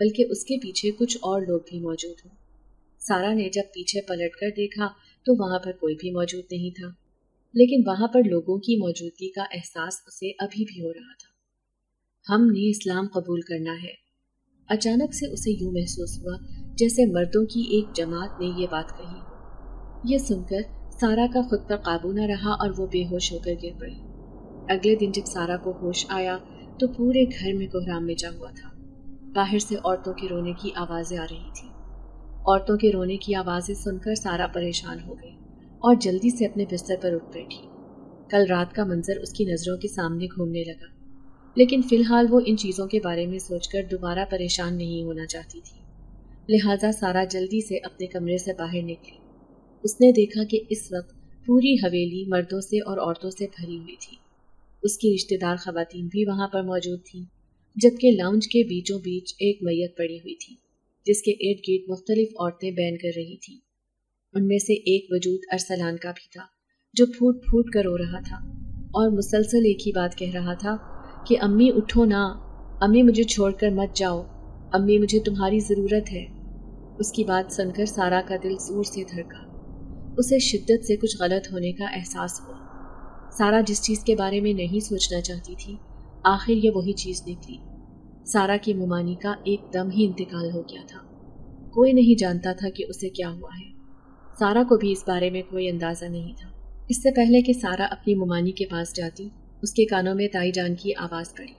بلکہ اس کے پیچھے کچھ اور لوگ بھی موجود ہوں۔ سارا نے جب پیچھے پلٹ کر دیکھا تو وہاں پر کوئی بھی موجود نہیں تھا، لیکن وہاں پر لوگوں کی موجودگی کا احساس اسے ابھی بھی ہو رہا تھا۔ ہم نے اسلام قبول کرنا ہے۔ اچانک سے اسے یوں محسوس ہوا جیسے مردوں کی ایک جماعت نے یہ بات کہی۔ یہ سن کر سارا کا خود پر قابو نہ رہا اور وہ بے ہوش ہو کر گر پڑی۔ اگلے دن جب سارا کو ہوش آیا تو پورے گھر میں کوہرام مچا ہوا تھا۔ باہر سے عورتوں کے رونے کی آوازیں آ رہی تھیں۔ عورتوں کے رونے کی آوازیں سن کر سارا پریشان ہو گئی اور جلدی سے اپنے بستر پر اٹھ بیٹھی۔ کل رات کا منظر اس کی نظروں کے سامنے گھومنے لگا، لیکن فی الحال وہ ان چیزوں کے بارے میں سوچ کر دوبارہ پریشان نہیں ہونا چاہتی تھی، لہٰذا سارا جلدی سے اپنے کمرے سے باہر نکلی۔ اس نے دیکھا کہ اس وقت پوری حویلی مردوں سے اور عورتوں سے بھری ہوئی تھی۔ اس کی رشتہ دار خواتین بھی وہاں پر موجود تھیں، جبکہ لاؤنج کے بیچوں بیچ ایک میت پڑی ہوئی تھی، جس کے ارد گرد مختلف عورتیں بین کر رہی تھیں۔ ان میں سے ایک وجود ارسلان کا بھی تھا، جو پھوٹ پھوٹ کر رو رہا تھا اور مسلسل ایک ہی بات کہہ رہا تھا کہ امی اٹھو نا، امی مجھے چھوڑ کر مت جاؤ، امی مجھے تمہاری ضرورت ہے۔ اس کی بات سن کر سارا کا دل زور سے دھڑکا۔ اسے شدت سے کچھ غلط ہونے کا احساس ہوا۔ سارا جس چیز کے بارے میں نہیں سوچنا چاہتی تھی آخر یہ وہی چیز نکلی۔ سارا کی ممانی کا ایک دم ہی انتقال ہو گیا تھا۔ کوئی نہیں جانتا تھا کہ اسے کیا ہوا ہے۔ سارا کو بھی اس بارے میں کوئی اندازہ نہیں تھا۔ اس سے پہلے کہ سارا اپنی ممانی کے پاس جاتی، اس کے کانوں میں تائی جان کی آواز پڑی،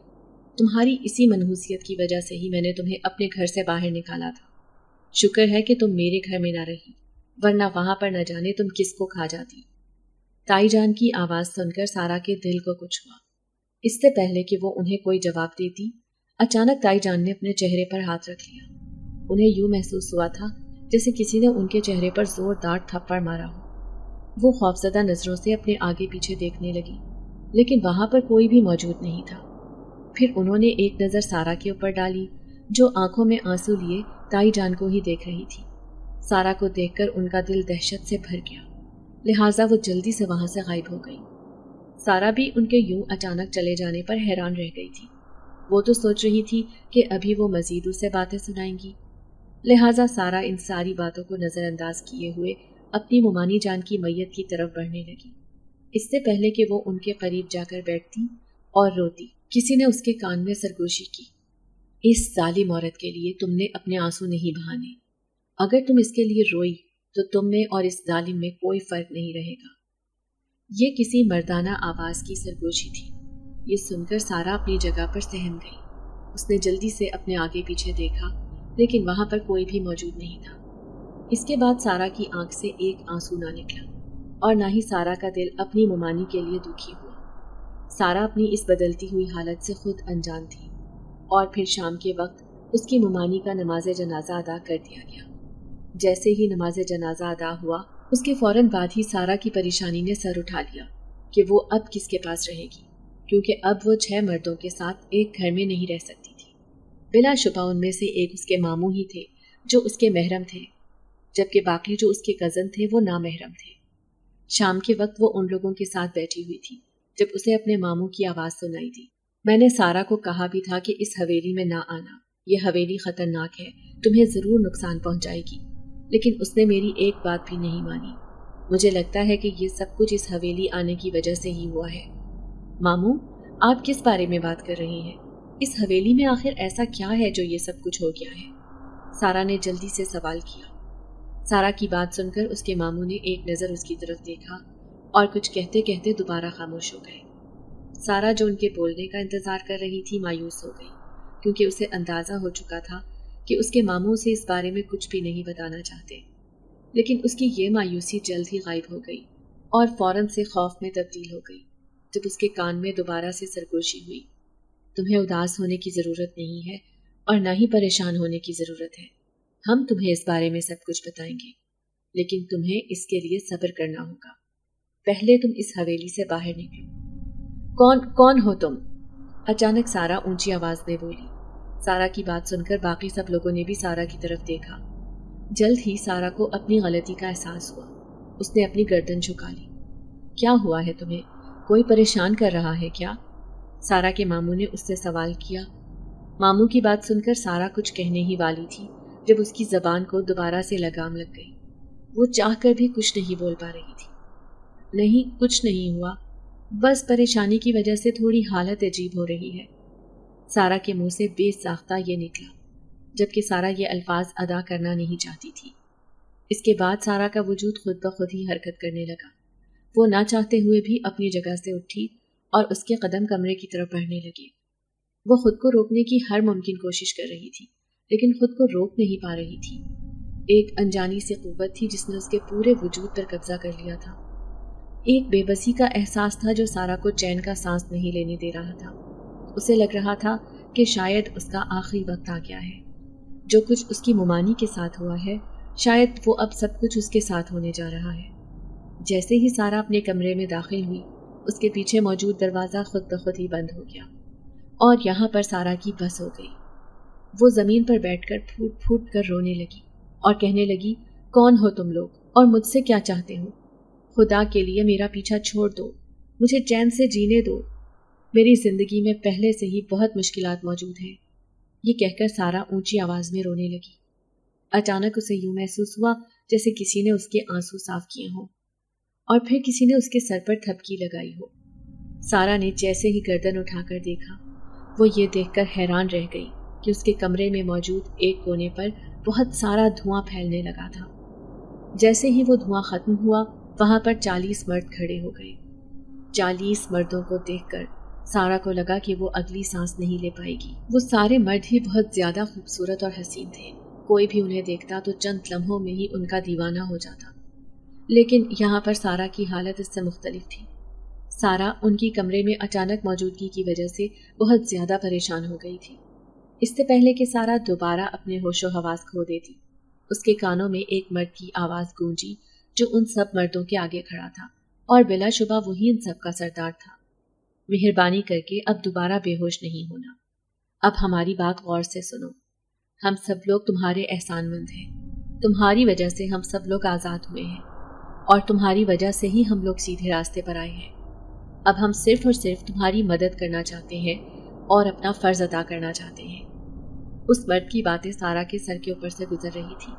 تمہاری اسی منحوسیت کی وجہ سے ہی میں نے تمہیں اپنے گھر سے باہر نکالا تھا۔ شکر ہے کہ تم میرے گھر میں نہ رہی، ورنہ وہاں پر نہ جانے تم کس کو کھا جاتی۔ تائی جان کی آواز سن کر سارا کے دل کو کچھ ہوا۔ اس سے پہلے کہ وہ انہیں کوئی جواب دیتی، اچانک تائی جان نے اپنے چہرے پر ہاتھ رکھ لیا۔ انہیں یوں محسوس ہوا تھا جیسے کسی نے ان کے چہرے پر زوردار تھپڑ مارا ہو۔ وہ خوفزدہ نظروں سے اپنے آگے پیچھے دیکھنے لگی، لیکن وہاں پر کوئی بھی موجود نہیں تھا۔ پھر انہوں نے ایک نظر سارا کے اوپر ڈالی، جو آنکھوں میں آنسو لیے تائی جان کو ہی دیکھ رہی تھی۔ سارا کو دیکھ کر ان کا دل دہشت سے بھر گیا، لہٰذا وہ جلدی سے وہاں سے غائب ہو گئی۔ سارا بھی ان کے یوں اچانک چلے جانے پر حیران رہ گئی تھی۔ وہ تو سوچ رہی تھی کہ ابھی وہ مزید اسے باتیں سنائیں گی، لہٰذا سارا ان ساری باتوں کو نظر انداز کیے ہوئے اپنی ممانی جان کی میت کی طرف بڑھنے لگی۔ اس سے پہلے کہ وہ ان کے قریب جا کر بیٹھتی اور روتی، کسی نے اس کے کان میں سرگوشی کی، اس ظالم عورت کے لیے تم نے اپنے آنسو نہیں بہانے۔ اگر تم اس کے لیے روئی تو تم میں اور اس ظالم میں کوئی فرق نہیں رہے گا۔ یہ کسی مردانہ آواز کی سرگوشی تھی۔ یہ سن کر سارا اپنی جگہ پر سہم گئی۔ اس نے جلدی سے اپنے آگے پیچھے دیکھا، لیکن وہاں پر کوئی بھی موجود نہیں تھا۔ اس کے بعد سارا کی آنکھ سے ایک آنسو نہ نکلا، اور نہ ہی سارا کا دل اپنی ممانی کے لیے دکھی ہوا۔ سارا اپنی اس بدلتی ہوئی حالت سے خود انجان تھی، اور پھر شام کے وقت اس کی ممانی کا نماز جنازہ ادا کر دیا گیا۔ جیسے ہی نماز جنازہ ادا ہوا، اس کے فوراً بعد ہی سارا کی پریشانی نے سر اٹھا لیا کہ وہ اب کس کے پاس رہے گی، کیونکہ اب وہ 6 مردوں کے ساتھ ایک گھر میں نہیں رہ سکتی تھی۔ بلا شبہ ان میں سے ایک اس کے ماموں ہی تھے جو اس کے محرم تھے، جبکہ باقی جو اس کے کزن تھے وہ نامحرم تھے۔ شام کے وقت وہ ان لوگوں کے ساتھ بیٹھی ہوئی تھی جب اسے اپنے ماموں کی آواز سنائی دی۔ میں نے سارا کو کہا بھی تھا کہ اس حویلی میں نہ آنا، یہ حویلی خطرناک ہے، تمہیں ضرور نقصان پہنچائے گی، لیکن اس نے میری ایک بات بھی نہیں مانی۔ مجھے لگتا ہے کہ یہ سب کچھ اس حویلی آنے کی وجہ سے ہی ہوا ہے۔ ماموں، آپ کس بارے میں بات کر رہی ہیں؟ اس حویلی میں آخر ایسا کیا ہے جو یہ سب کچھ ہو گیا ہے؟ سارا نے جلدی سے سوال کیا۔ سارا کی بات سن کر اس کے ماموں نے ایک نظر اس کی طرف دیکھا اور کچھ کہتے کہتے دوبارہ خاموش ہو گئے۔ سارا جو ان کے بولنے کا انتظار کر رہی تھی مایوس ہو گئی، کیونکہ اسے اندازہ ہو چکا تھا کہ اس کے ماموں سے اس بارے میں کچھ بھی نہیں بتانا چاہتے۔ لیکن اس کی یہ مایوسی جلد ہی غائب ہو گئی اور فوراً سے خوف میں تبدیل ہو گئی جب اس کے کان میں دوبارہ سے سرگوشی ہوئی، تمہیں اداس ہونے کی ضرورت نہیں ہے اور نہ ہی پریشان ہونے کی ضرورت ہے۔ ہم تمہیں اس بارے میں سب کچھ بتائیں گے، لیکن تمہیں اس کے لیے صبر کرنا ہوگا۔ پہلے تم اس حویلی سے باہر نکلو۔ کون ہو تم؟ اچانک سارا اونچی آواز میں بولی۔ سارا کی بات سن کر باقی سب لوگوں نے بھی سارا کی طرف دیکھا۔ جلد ہی سارا کو اپنی غلطی کا احساس ہوا۔ اس نے اپنی گردن جھکا لی۔ کیا ہوا ہے تمہیں؟ کوئی پریشان کر رہا ہے کیا؟ سارا کے ماموں نے اس سے سوال کیا۔ ماموں کی بات سن کر سارا کچھ کہنے ہی والی تھی جب اس کی زبان کو دوبارہ سے لگام لگ گئی۔ وہ چاہ کر بھی کچھ نہیں بول پا رہی تھی۔ نہیں، کچھ نہیں ہوا، بس پریشانی کی وجہ سے تھوڑی حالت عجیب ہو رہی ہے۔ سارا کے منہ سے بے ساختہ یہ نکلا، جبکہ سارا یہ الفاظ ادا کرنا نہیں چاہتی تھی۔ اس کے بعد سارا کا وجود خود بخود ہی حرکت کرنے لگا۔ وہ نہ چاہتے ہوئے بھی اپنی جگہ سے اٹھی اور اس کے قدم کمرے کی طرف بڑھنے لگے۔ وہ خود کو روکنے کی ہر ممکن کوشش کر رہی تھی، لیکن خود کو روک نہیں پا رہی تھی۔ ایک انجانی سی قوت تھی جس نے اس کے پورے وجود پر قبضہ کر لیا تھا۔ ایک بے بسی کا احساس تھا جو سارا کو چین کا سانس نہیں لینے دے رہا تھا۔ اسے لگ رہا تھا کہ شاید اس کا آخری وقت آ گیا ہے۔ جو کچھ اس کی ممانی کے ساتھ ہوا ہے، شاید وہ اب سب کچھ اس کے ساتھ ہونے جا رہا ہے۔ جیسے ہی سارا اپنے کمرے میں داخل ہوئی، اس کے پیچھے موجود دروازہ خود بخود ہی بند ہو گیا اور یہاں پر سارا کی بس ہو گئی۔ وہ زمین پر بیٹھ کر پھوٹ پھوٹ کر رونے لگی اور کہنے لگی، کون ہو تم لوگ اور مجھ سے کیا چاہتے ہو؟ خدا کے لیے میرا پیچھا چھوڑ دو، مجھے چین سے جینے دو، میری زندگی میں پہلے سے ہی بہت مشکلات موجود ہیں۔ یہ کہہ کر سارا اونچی آواز میں رونے لگی۔ اچانک اسے یوں محسوس ہوا جیسے کسی نے اس کے آنسو صاف کیے ہوں اور پھر کسی نے اس کے سر پر تھپکی لگائی ہو۔ سارا نے جیسے ہی گردن اٹھا کر دیکھا، وہ یہ دیکھ کر حیران رہ گئی کہ اس کے کمرے میں موجود ایک کونے پر بہت سارا دھواں پھیلنے لگا تھا۔ جیسے ہی وہ دھواں ختم ہوا، وہاں پر 40 مرد کھڑے ہو گئے۔ 40 مردوں کو دیکھ کر سارا کو لگا کہ وہ اگلی سانس نہیں لے پائے گی۔ وہ سارے مرد ہی بہت زیادہ خوبصورت اور حسین تھے، کوئی بھی انہیں دیکھتا تو چند لمحوں میں ہی ان کا دیوانہ ہو جاتا۔ لیکن یہاں پر سارا کی حالت اس سے مختلف تھی۔ سارا ان کی کمرے میں اچانک موجودگی کی وجہ سے بہت زیادہ پریشان ہو گئی تھی۔ اس سے پہلے کہ سارا دوبارہ اپنے ہوش و حواس کھو دیتی، اس کے کانوں میں ایک مرد کی آواز گونجی جو ان سب مردوں کے آگے کھڑا تھا اور بلا شبہ وہی ان سب کا سردار تھا۔ مہربانی کر کے اب دوبارہ بے ہوش نہیں ہونا۔ اب ہماری بات غور سے سنو۔ ہم سب لوگ تمہارے احسان مند ہیں۔ تمہاری وجہ سے ہم سب لوگ آزاد ہوئے ہیں اور تمہاری وجہ سے ہی ہم لوگ سیدھے راستے پر آئے ہیں۔ اب ہم صرف اور صرف تمہاری مدد کرنا چاہتے ہیں اور اپنا فرض ادا کرنا چاہتے ہیں۔ اس مرد کی باتیں سارا کے سر کے اوپر سے گزر رہی تھی۔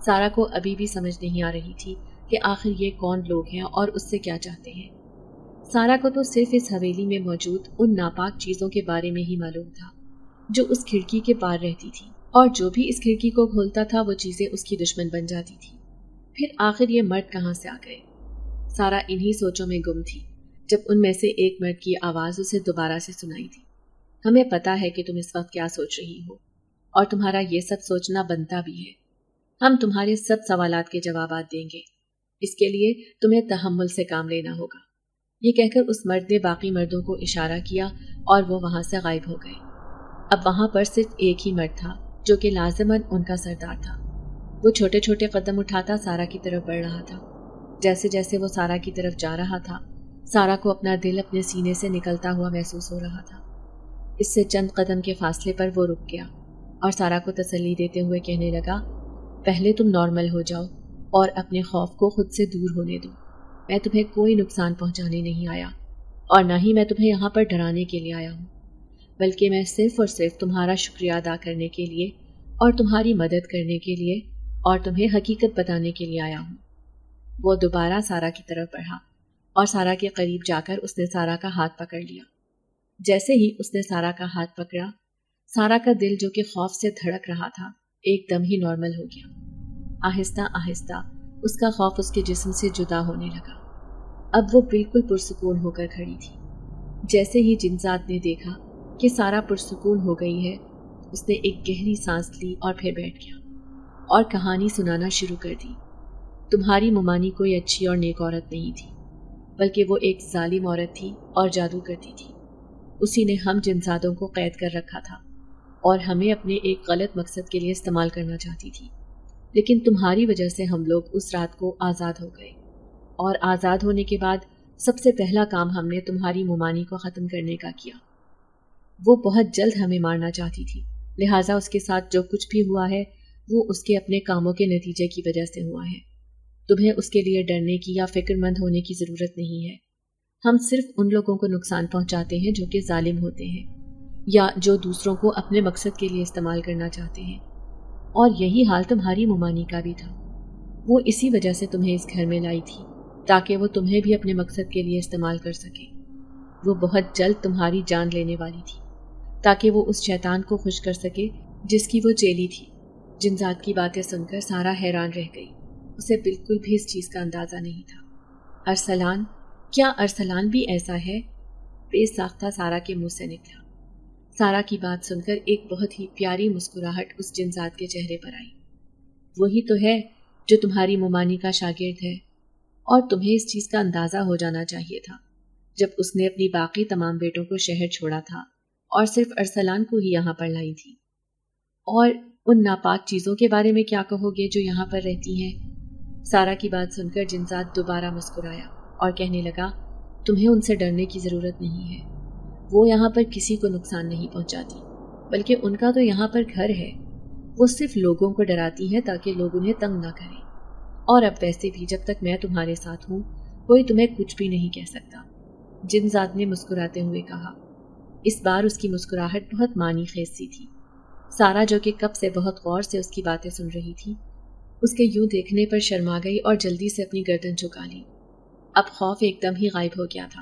سارا کو ابھی بھی سمجھ نہیں آ رہی تھی کہ آخر یہ کون لوگ ہیں اور اس سے کیا چاہتے ہیں۔ سارا کو تو صرف اس حویلی میں موجود ان ناپاک چیزوں کے بارے میں ہی معلوم تھا جو اس کھڑکی کے پار رہتی تھی، اور جو بھی اس کھڑکی کو کھولتا تھا وہ چیزیں اس کی دشمن بن جاتی تھی۔ پھر آخر یہ مرد کہاں سے آ گئے؟ سارا انہی سوچوں میں گم تھی جب ان میں سے ایک مرد کی آواز اسے دوبارہ سے سنائی تھی۔ ہمیں پتا ہے کہ تم اس وقت کیا سوچ رہی ہو اور تمہارا یہ سب سوچنا بنتا بھی ہے۔ ہم تمہارے سب سوالات کے جوابات دیں گے، اس کے لیے تمہیں تحمل سے کام لینا ہوگا۔ یہ کہہ کر اس مرد نے باقی مردوں کو اشارہ کیا اور وہ وہاں سے غائب ہو گئے۔ اب وہاں پر صرف ایک ہی مرد تھا جو کہ لازماً ان کا سردار تھا۔ وہ چھوٹے چھوٹے قدم اٹھاتا سارا کی طرف بڑھ رہا تھا۔ جیسے جیسے وہ سارا کی طرف جا رہا تھا، سارا کو اپنا دل اپنے سینے سے نکلتا ہوا محسوس ہو رہا تھا۔ اس سے چند قدم کے فاصلے پر وہ رک گیا اور سارا کو تسلی دیتے ہوئے کہنے لگا، پہلے تم نارمل ہو جاؤ اور اپنے خوف کو خود سے دور ہونے دو۔ میں تمہیں کوئی نقصان پہنچانے نہیں آیا اور نہ ہی میں تمہیں یہاں پر ڈرانے کے لیے آیا ہوں، بلکہ میں صرف اور صرف تمہارا شکریہ ادا کرنے کے لیے اور تمہاری مدد کرنے کے لیے اور تمہیں حقیقت بتانے کے لیے آیا ہوں۔ وہ دوبارہ سارا کی طرف بڑھا اور سارا کے قریب جا کر اس نے سارا کا ہاتھ پکڑ لیا۔ جیسے ہی اس نے سارا کا ہاتھ پکڑا، سارا کا دل جو کہ خوف سے دھڑک رہا تھا ایک دم ہی نارمل ہو گیا۔ آہستہ آہستہ اس کا خوف اس کے جسم سے جدا ہونے لگا۔ اب وہ بالکل پرسکون ہو کر کھڑی تھی۔ جیسے ہی جنزاد نے دیکھا کہ سارا پرسکون ہو گئی ہے، اس نے ایک گہری سانس لی اور پھر بیٹھ گیا اور کہانی سنانا شروع کر دی۔ تمہاری ممانی کوئی اچھی اور نیک عورت نہیں تھی، بلکہ وہ ایک ظالم عورت تھی اور جادو کرتی تھی۔ اسی نے ہم جنزادوں کو قید کر رکھا تھا اور ہمیں اپنے ایک غلط مقصد کے لیے استعمال کرنا چاہتی تھی، لیکن تمہاری وجہ سے ہم لوگ اس رات کو آزاد ہو گئے، اور آزاد ہونے کے بعد سب سے پہلا کام ہم نے تمہاری ممانی کو ختم کرنے کا کیا۔ وہ بہت جلد ہمیں مارنا چاہتی تھی، لہٰذا اس کے ساتھ جو کچھ بھی ہوا ہے وہ اس کے اپنے کاموں کے نتیجے کی وجہ سے ہوا ہے۔ تمہیں اس کے لیے ڈرنے کی یا فکر مند ہونے کی ضرورت نہیں ہے۔ ہم صرف ان لوگوں کو نقصان پہنچاتے ہیں جو کہ ظالم ہوتے ہیں یا جو دوسروں کو اپنے مقصد کے لیے استعمال کرنا چاہتے ہیں، اور یہی حال تمہاری ممانی کا بھی تھا۔ وہ اسی وجہ سے تمہیں اس گھر میں لائی تھی تاکہ وہ تمہیں بھی اپنے مقصد کے لیے استعمال کر سکے۔ وہ بہت جلد تمہاری جان لینے والی تھی تاکہ وہ اس شیطان کو خوش کر سکے جس کی وہ چیلی تھی۔ جنزاد کی باتیں سن کر سارا حیران رہ گئی، اسے بالکل بھی اس چیز کا اندازہ نہیں تھا۔ ارسلان؟ کیا ارسلان بھی ایسا ہے؟ بے ساختہ سارا کے منہ سے نکلا۔ سارا کی بات سن کر ایک بہت ہی پیاری مسکراہٹ اس جنزاد کے چہرے پر آئی۔ وہی تو ہے جو تمہاری ممانی کا شاگرد ہے، اور تمہیں اس چیز کا اندازہ ہو جانا چاہیے تھا جب اس نے اپنی باقی تمام بیٹوں کو شہر چھوڑا تھا اور صرف ارسلان کو ہی یہاں پر لائی تھی۔ اور ان ناپاک چیزوں کے بارے میں کیا کہو گے جو یہاں پر رہتی ہیں؟ سارا کی بات سن کر جنزاد دوبارہ مسکرایا اور کہنے لگا، تمہیں ان سے ڈرنے کی ضرورت نہیں ہے۔ وہ یہاں پر کسی کو نقصان نہیں پہنچاتی، بلکہ ان کا تو یہاں پر گھر ہے۔ وہ صرف لوگوں کو ڈراتی ہے تاکہ لوگ انہیں تنگ نہ کریں، اور اب ویسے بھی جب تک میں تمہارے ساتھ ہوں کوئی تمہیں کچھ بھی نہیں کہہ سکتا، جنزاد نے مسکراتے ہوئے کہا۔ اس بار اس کی مسکراہٹ بہت معنی خیز سی تھی۔ سارا جو کہ کب سے بہت غور سے اس کی باتیں سن رہی تھی، اس کے یوں دیکھنے پر شرما گئی اور جلدی سے اپنی گردن جھکا لی۔ اب خوف ایک دم ہی غائب ہو گیا تھا۔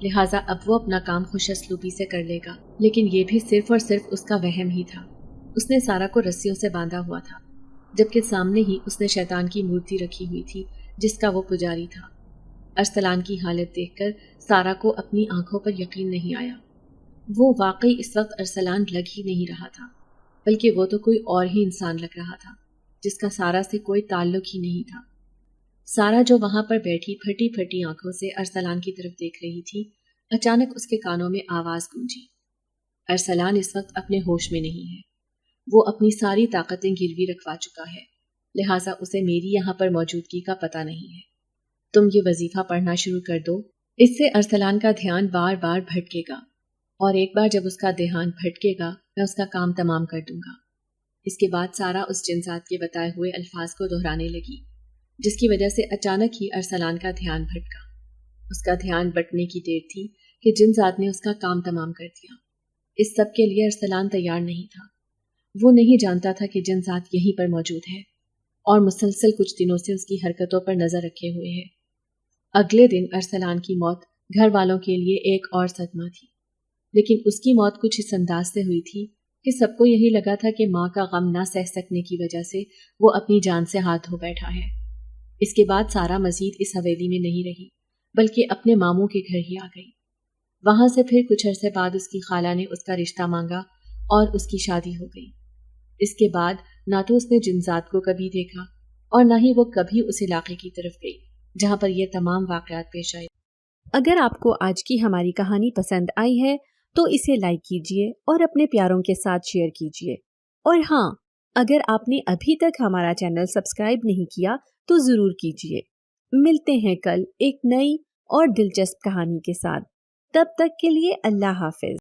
لہٰذا اب وہ اپنا کام خوش اسلوبی سے کر لے گا، لیکن یہ بھی صرف اور صرف اس کا وہم ہی تھا۔ اس نے سارا کو رسیوں سے باندھا ہوا تھا، جبکہ سامنے ہی اس نے شیطان کی مورتی رکھی ہوئی تھی جس کا وہ پجاری تھا۔ ارسلان کی حالت دیکھ کر سارا کو اپنی آنکھوں پر یقین نہیں آیا۔ وہ واقعی اس وقت ارسلان لگ ہی نہیں رہا تھا، بلکہ وہ تو کوئی اور ہی انسان لگ رہا تھا جس کا سارا سے کوئی تعلق ہی نہیں تھا۔ سارا جو وہاں پر بیٹھی پھٹی پھٹی آنکھوں سے ارسلان کی طرف دیکھ رہی تھی، اچانک اس کے کانوں میں آواز گونجی۔ ارسلان اس وقت اپنے ہوش میں نہیں ہے، وہ اپنی ساری طاقتیں گروی رکھوا چکا ہے، لہٰذا اسے میری یہاں پر موجودگی کا پتہ نہیں ہے۔ تم یہ وظیفہ پڑھنا شروع کر دو۔ اس سے ارسلان کا دھیان بار بار بھٹکے گا، اور ایک بار جب اس کا دھیان بھٹکے گا میں اس کا کام تمام کر دوں گا۔ اس کے بعد سارا اس جنزات کے بتائے ہوئے الفاظ کو دہرانے لگی، جس کی وجہ سے اچانک ہی ارسلان کا دھیان بھٹکا۔ اس کا دھیان بٹنے کی دیر تھی کہ جنزات نے اس کا کام تمام کر دیا۔ اس سب کے لیے ارسلان تیار نہیں تھا۔ وہ نہیں جانتا تھا کہ جنزات یہیں پر موجود ہے اور مسلسل کچھ دنوں سے اس کی حرکتوں پر نظر رکھے ہوئے ہے۔ اگلے دن ارسلان کی موت گھر والوں کے لیے ایک اور صدمہ تھی، لیکن اس کی موت کچھ اس انداز سے ہوئی تھی کہ سب کو یہی لگا تھا کہ ماں کا غم نہ سہ سکنے کی وجہ سے وہ اپنی جان سے ہاتھ دھو بیٹھا ہے۔ اس کے بعد سارا مزید اس حویلی میں نہیں رہی، بلکہ اپنے ماموں کے گھر ہی آ گئی۔ وہاں سے پھر کچھ عرصے بعد اس کی خالہ نے اس کا رشتہ مانگا اور اس کی شادی ہو گئی۔ اس کے بعد نہ تو اس نے جنزات کو کبھی دیکھا اور نہ ہی وہ کبھی اس علاقے کی طرف گئی جہاں پر یہ تمام واقعات پیش آئے۔ اگر آپ کو آج کی ہماری کہانی پسند آئی ہے تو اسے لائک کیجیے اور اپنے پیاروں کے ساتھ شیئر کیجیے، اور ہاں، اگر آپ نے ابھی تک ہمارا چینل سبسکرائب نہیں کیا تو ضرور کیجیے۔ ملتے ہیں کل ایک نئی اور دلچسپ کہانی کے ساتھ، تب تک کے لیے اللہ حافظ۔